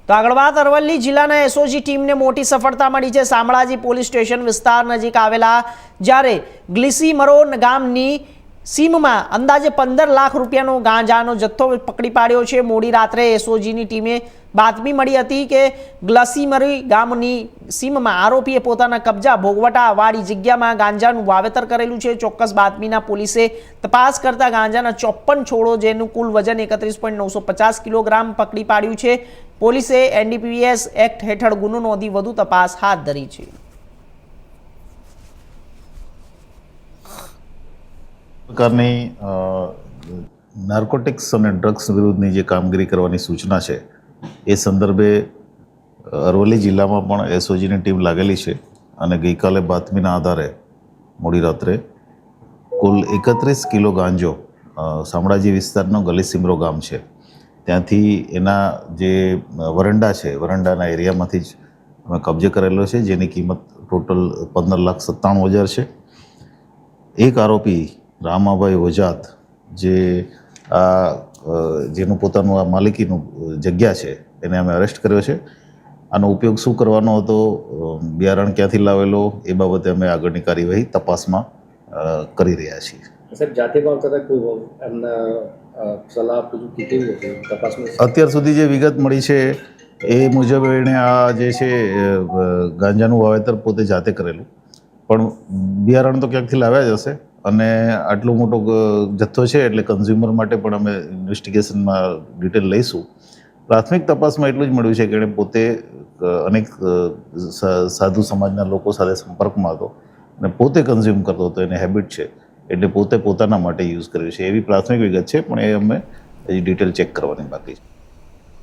તો આગળ વાત અરવલ્લી જિલ્લાના એસઓજી ટીમને મોટી સફળતા મળી છે। શામળાજી પોલીસ સ્ટેશન વિસ્તાર નજીક આવેલા જ્યારે ગ્લિસીમરો ગામની સીમમાં અંદાજે 15 લાખ રૂપિયાનો ગાંજાનો જથ્થો પકડી પાડ્યો છે। મોડી રાત્રે એસઓજીની ટીમે બાતમી મળી હતી કે ગ્લિસીમરી ગામની સીમમાં આરોપીએ પોતાના કબજા ભોગવટાવાળી જગ્યામાં ગાંજાનું વાવેતર કરેલું છે। ચોક્કસ બાતમીના પોલીસે તપાસ કરતા ગાંજાના 54 છોડો જેનું કુલ વજન 31.950 કિલોગ્રામ પકડી પાડ્યું છે। પોલીસે એનડીપીએસ એક્ટ હેઠળ ગુનો નોંધી વધુ તપાસ હાથ ધરી છે। પ્રકારની નાર્કોટિક્સ અને ડ્રગ્સ વિરુદ્ધની જે કામગીરી કરવાની સૂચના છે એ સંદર્ભે અરવલ્લી જિલ્લામાં પણ એસઓજીની ટીમ લાગેલી છે અને ગઈકાલે બાતમીના આધારે મોડી રાત્રે કુલ 31 કિલો ગાંજો શામળાજી વિસ્તારનો ગલીસીમરો ગામ છે ત્યાંથી એના જે વરંડા છે વરંડાના એરિયામાંથી જ અમે કબજે કરેલો છે જેની કિંમત ટોટલ 15,97,000 છે। એક આરોપી રામાભાઈ વજાત જે જેનું પોતાનું આ માલિકીનું જગ્યા છે એને અમે અરેસ્ટ કર્યો છે। આનો ઉપયોગ શું કરવાનો હતો, બિયારણ ક્યાંથી લાવેલો એ બાબતે અમે આગળની કાર્યવાહી તપાસમાં કરી રહ્યા છીએ। સાહેબ જાતે ભાવતા હતા કોઈ એમના સલાહ પૂછું કીધી હતી તપાસમાં? અત્યાર સુધી જે વિગત મળી છે એ મુજબ એણે આ જે છે ગાંજાનું વાવેતર પોતે જાતે કરેલું, પણ બિયારણ તો ક્યાંકથી લાવ્યા જ હશે અને આટલો મોટો જથ્થો છે એટલે કન્ઝ્યુમર માટે પણ અમે ઇન્વેસ્ટિગેશનમાં ડિટેલ લઈશું। પ્રાથમિક તપાસમાં એટલું જ મળ્યું છે કે એણે પોતે અનેક સાધુ સમાજના લોકો સાથે સંપર્કમાં હતો અને પોતે કન્ઝ્યુમ કરતો હતો, એને હેબિટ છે એટલે પોતે પોતાના માટે યુઝ કર્યું છે એવી પ્રાથમિક વિગત છે, પણ એ અમે હજી ડિટેલ ચેક કરવાની બાકી છે।